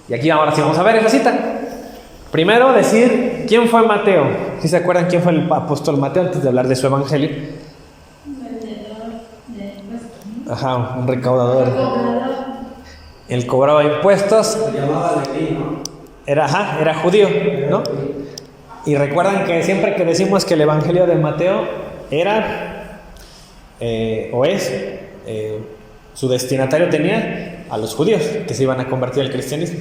Y aquí ahora sí vamos a ver esa cita. Primero decir quién fue Mateo. ¿Sí se acuerdan quién fue el apóstol Mateo antes de hablar de su evangelio? Ajá, un recaudador. Él cobraba impuestos. Se llamaba Leví, ¿no? Era judío, ¿no? Y recuerdan que siempre que decimos que el evangelio de Mateo era o es su destinatario tenía a los judíos que se iban a convertir al cristianismo.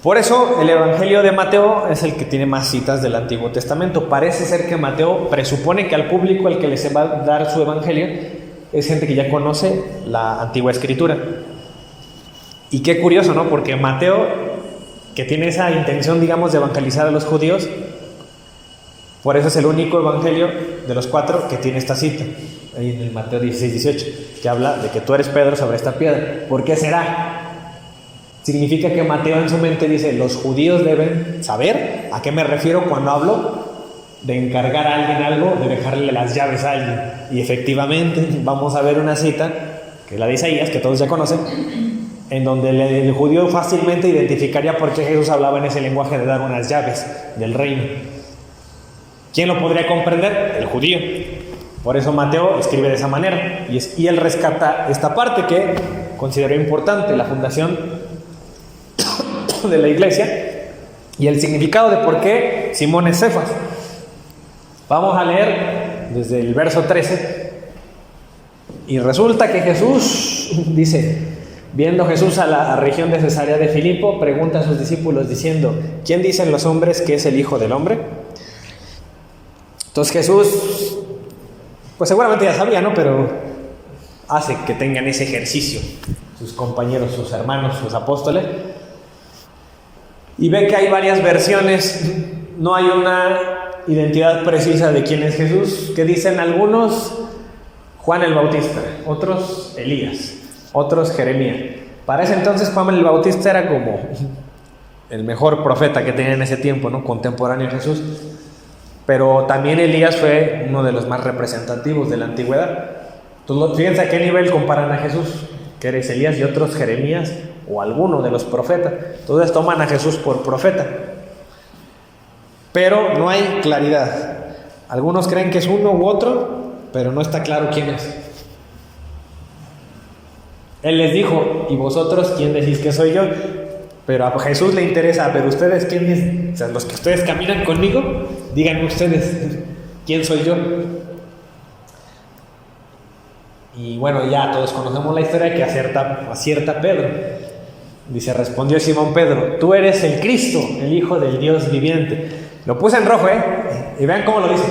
Por eso el evangelio de Mateo es el que tiene más citas del Antiguo Testamento. Parece ser que Mateo presupone que al público al que les va a dar su evangelio es gente que ya conoce la antigua escritura. Y qué curioso, ¿no? Porque Mateo, que tiene esa intención, digamos, de evangelizar a los judíos, por eso es el único evangelio de los 4 que tiene esta cita, ahí en el Mateo 16-18, que habla de que tú eres Pedro sobre esta piedra. ¿Por qué será? Significa que Mateo en su mente dice, los judíos deben saber a qué me refiero cuando hablo de encargar a alguien algo, de dejarle las llaves a alguien. Y efectivamente vamos a ver una cita, que es la de Isaías, que todos ya conocen, en donde el judío fácilmente identificaría por qué Jesús hablaba en ese lenguaje de dar unas llaves del reino. ¿Quién lo podría comprender? El judío. Por eso Mateo escribe de esa manera. Y él rescata esta parte que consideró importante, la fundación de la iglesia y el significado de por qué Simón es Cefas. Vamos a leer desde el verso 13. Y resulta que Jesús dice, viendo Jesús a la región de Cesarea de Filipo, pregunta a sus discípulos diciendo, ¿quién dicen los hombres que es el Hijo del Hombre? Entonces Jesús, pues seguramente ya sabía, ¿no? Pero hace que tengan ese ejercicio sus compañeros, sus hermanos, sus apóstoles, y ve que hay varias versiones, no hay una identidad precisa de quién es Jesús, que dicen algunos Juan el Bautista, otros Elías, otros Jeremías. Para ese entonces Juan el Bautista era como el mejor profeta que tenía en ese tiempo, ¿no? Contemporáneo a Jesús. Pero también Elías fue uno de los más representativos de la antigüedad. Entonces, fíjense a qué nivel comparan a Jesús, que eres Elías y otros Jeremías o alguno de los profetas. Entonces toman a Jesús por profeta. Pero no hay claridad. Algunos creen que es uno u otro, pero no está claro quién es. Él les dijo, ¿y vosotros quién decís que soy yo? Pero a Jesús le interesa, pero ustedes quién es, o sea, los que ustedes caminan conmigo, díganme ustedes, ¿quién soy yo? Y bueno, ya todos conocemos la historia que acierta Pedro. Dice, respondió Simón Pedro, tú eres el Cristo, el Hijo del Dios viviente. Lo puse en rojo, y vean cómo lo dice.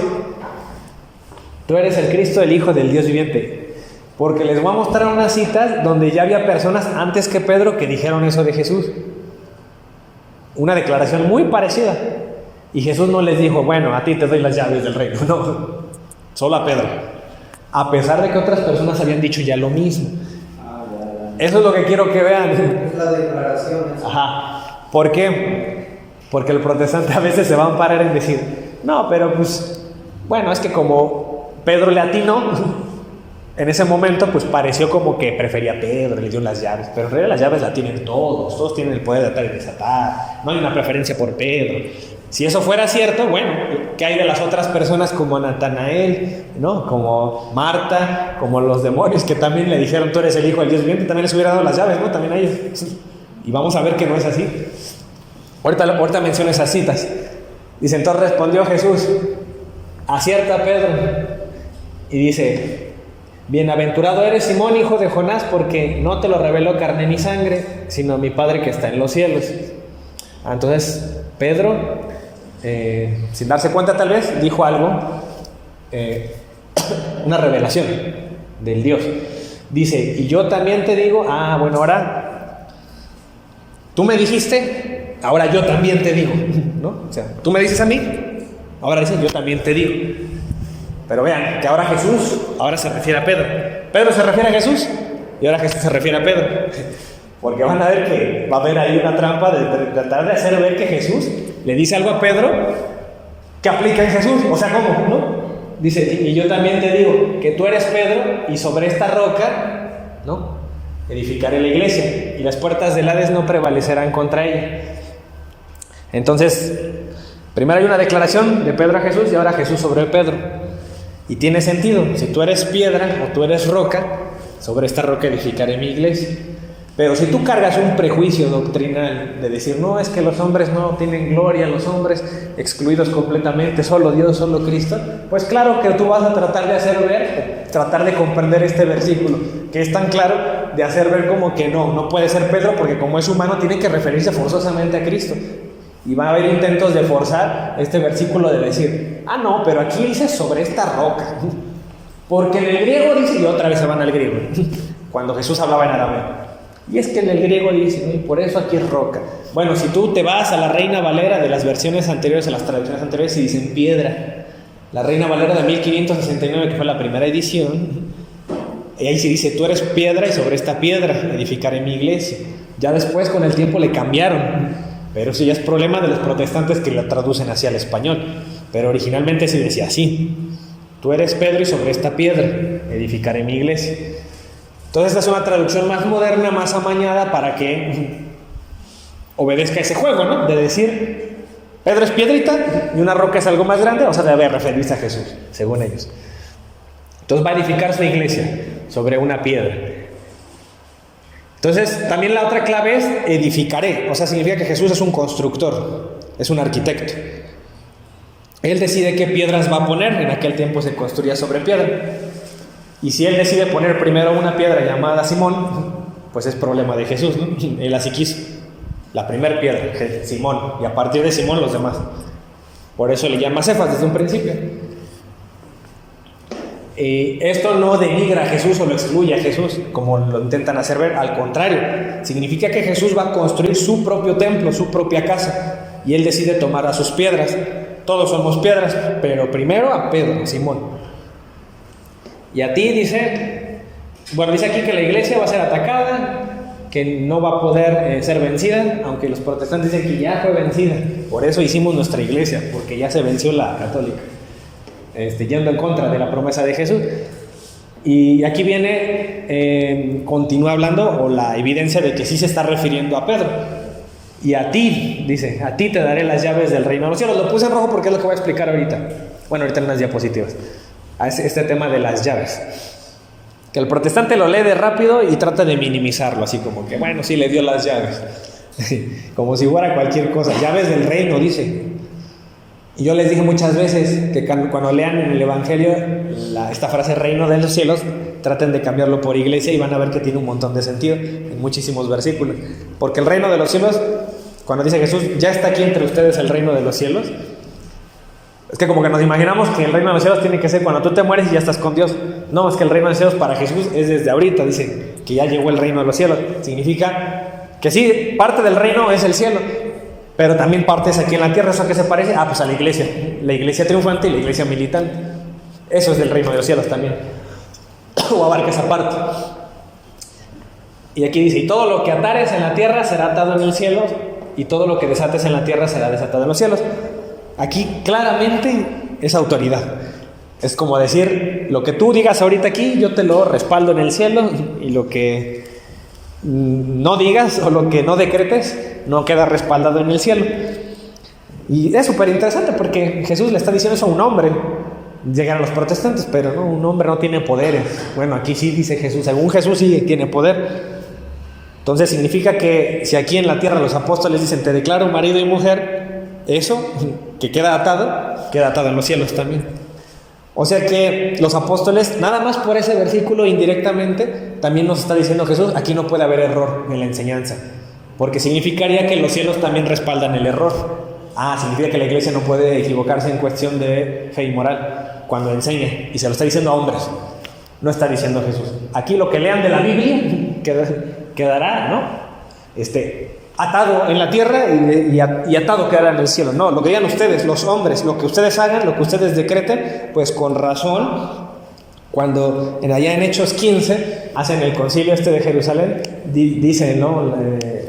Tú eres el Cristo, el Hijo del Dios viviente. Porque les voy a mostrar unas citas donde ya había personas antes que Pedro que dijeron eso de Jesús. Una declaración muy parecida. Y Jesús no les dijo, bueno, a ti te doy las llaves del reino. No, solo a Pedro. A pesar de que otras personas habían dicho ya lo mismo. Eso es lo que quiero que vean. Es la declaración. Ajá. ¿Por qué? Porque el protestante a veces se va a amparar en decir, no, pero pues, bueno, es que como Pedro le atinó, en ese momento pues pareció como que prefería a Pedro, le dio las llaves, pero en realidad las llaves la tienen todos tienen el poder de atar y desatar, no hay una preferencia por Pedro. Si eso fuera cierto, bueno, ¿qué hay de las otras personas como Natanael, ¿no? Como Marta, como los demonios que también le dijeron, tú eres el Hijo del Dios viviente, también les hubiera dado las llaves, ¿no? También a ellos. Y vamos a ver que no es así. Ahorita menciono esas citas. Dice, entonces respondió Jesús, acierta Pedro, y dice, bienaventurado eres Simón, hijo de Jonás, porque no te lo reveló carne ni sangre, sino mi Padre que está en los cielos. Entonces Pedro, sin darse cuenta tal vez, dijo algo, una revelación del Dios. Dice, y yo también te digo, bueno, ahora tú me dijiste, ahora yo también te digo, ¿no? O sea, tú me dices a mí, ahora dice, yo también te digo. Pero vean, que ahora Jesús, ahora se refiere a Pedro. Pedro se refiere a Jesús y ahora Jesús se refiere a Pedro. Porque van a ver que va a haber ahí una trampa de tratar de hacer ver que Jesús le dice algo a Pedro que aplica en Jesús. O sea, ¿cómo? ¿No? Dice, y yo también te digo que tú eres Pedro y sobre esta roca, ¿no? edificaré la iglesia, y las puertas del Hades no prevalecerán contra ella. Entonces, primero hay una declaración de Pedro a Jesús, y ahora Jesús sobre Pedro. Y tiene sentido, si tú eres piedra o tú eres roca, sobre esta roca edificaré mi iglesia. Pero si tú cargas un prejuicio doctrinal de decir, no, es que los hombres no tienen gloria, los hombres excluidos completamente, solo Dios, solo Cristo, pues claro que tú vas a tratar de hacer ver, tratar de comprender este versículo, que es tan claro, de hacer ver como que no puede ser Pedro, porque como es humano tiene que referirse forzosamente a Cristo. Y va a haber intentos de forzar este versículo de decir, no, pero aquí dice sobre esta roca, porque en el griego dice, y otra vez se van al griego, cuando Jesús hablaba en arameo. Y es que en el griego dice, ¿no? Y por eso aquí es roca. Bueno, si tú te vas a la Reina Valera de las versiones anteriores, a las traducciones anteriores, y dicen piedra. La Reina Valera de 1569, que fue la primera edición, y ahí se dice, tú eres piedra y sobre esta piedra edificaré mi iglesia. Ya después con el tiempo le cambiaron, pero eso ya es problema de los protestantes que la traducen hacia el español. Pero originalmente se decía así, tú eres Pedro y sobre esta piedra edificaré mi iglesia. Entonces esta es una traducción más moderna, más amañada para que obedezca ese juego, ¿no? De decir, Pedro es piedrita y una roca es algo más grande, o sea, debe referirse a Jesús, según ellos. Entonces va a edificar su iglesia sobre una piedra. Entonces también la otra clave es edificaré, o sea, significa que Jesús es un constructor, es un arquitecto. Él decide qué piedras va a poner, en aquel tiempo se construía sobre piedra. Y si él decide poner primero una piedra llamada Simón, pues es problema de Jesús, ¿no? Él así quiso. La primera piedra, Simón, y a partir de Simón los demás. Por eso le llama Cefas desde un principio. Esto no denigra a Jesús o lo excluye a Jesús, como lo intentan hacer ver. Al contrario, significa que Jesús va a construir su propio templo, su propia casa. Y él decide tomar a sus piedras. Todos somos piedras, pero primero a Pedro, Simón. Y a ti dice aquí que la iglesia va a ser atacada, que no va a poder ser vencida, aunque los protestantes dicen que ya fue vencida. Por eso hicimos nuestra iglesia, porque ya se venció la católica, yendo en contra de la promesa de Jesús. Y aquí viene, continúa hablando, o la evidencia de que sí se está refiriendo a Pedro. Y a ti, dice, a ti te daré las llaves del reino de los cielos. Lo puse en rojo porque es lo que voy a explicar ahorita. Bueno, ahorita en unas diapositivas. A este tema de las llaves, que el protestante lo lee de rápido y trata de minimizarlo, así como que, bueno, sí le dio las llaves, como si fuera cualquier cosa, llaves del reino, dice. Y yo les dije muchas veces que cuando lean en el Evangelio esta frase reino de los cielos, traten de cambiarlo por iglesia y van a ver que tiene un montón de sentido en muchísimos versículos, porque el reino de los cielos, cuando dice Jesús, ya está aquí entre ustedes el reino de los cielos, es que como que nos imaginamos que el reino de los cielos tiene que ser cuando tú te mueres y ya estás con Dios. No, es que el reino de los cielos para Jesús es desde ahorita, dice que ya llegó el reino de los cielos. Significa que sí, parte del reino es el cielo, pero también parte es aquí en la tierra. ¿Eso a qué se parece? Pues a la iglesia triunfante y la iglesia militante. Eso es del reino de los cielos también, o abarca esa parte. Y aquí dice, y todo lo que atares en la tierra será atado en el cielo, y todo lo que desates en la tierra será desatado en los cielos. Aquí claramente es autoridad. Es como decir, lo que tú digas ahorita aquí, yo te lo respaldo en el cielo, y lo que no digas o lo que no decretes, no queda respaldado en el cielo. Y es súper interesante porque Jesús le está diciendo eso a un hombre. Llegan a los protestantes, pero no, un hombre no tiene poderes. Bueno, aquí sí dice Jesús, según Jesús sí tiene poder. Entonces significa que si aquí en la tierra los apóstoles dicen, te declaro marido y mujer, eso que queda atado en los cielos también. O sea que los apóstoles, nada más por ese versículo indirectamente, también nos está diciendo Jesús, aquí no puede haber error en la enseñanza, porque significaría que los cielos también respaldan el error. Significa que la iglesia no puede equivocarse en cuestión de fe y moral cuando enseña, y se lo está diciendo a hombres, no está diciendo Jesús. Aquí lo que lean de la Biblia quedará, ¿no? Atado en la tierra y atado quedará en el cielo. No, lo que digan ustedes, los hombres, lo que ustedes hagan, lo que ustedes decreten, pues con razón, cuando allá en Hechos 15 hacen el concilio de Jerusalén, dicen, ¿no?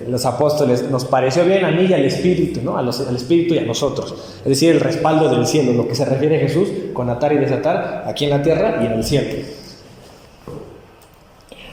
Los apóstoles, nos pareció bien a mí y al Espíritu, ¿no? Al Espíritu y a nosotros. Es decir, el respaldo del cielo, lo que se refiere a Jesús con atar y desatar aquí en la tierra y en el cielo.